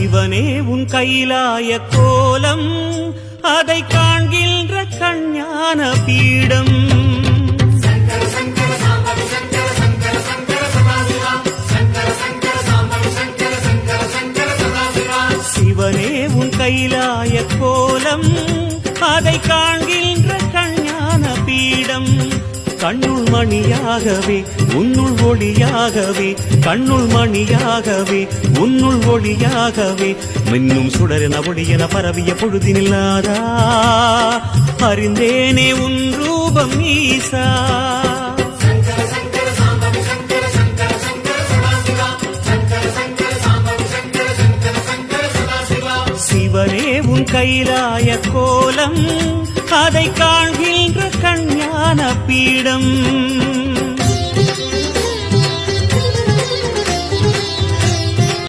சிவனே உன் கைலாய கோலம் அதை காண்கின்ற கஞ்ஞான பீடம் சிவனே உன் கைலாய கோலம் அதை காண்கின்ற கஞ்ஞான பீடம் கண்ணுள் மணியாகவே உன்னுள் ஒளியாகவே கண்ணுள் மணியாகவே உன்னுள் ஒளியாகவே மின்னும் சுடரென ஒளியென பரவிய பொழுதினில்லாதா அறிந்தேனே உன் ரூபம் ஈசா சிவனே உன் கைலாய கோலம் அதை காண்கின்ற கஞ்ஞான பீடம்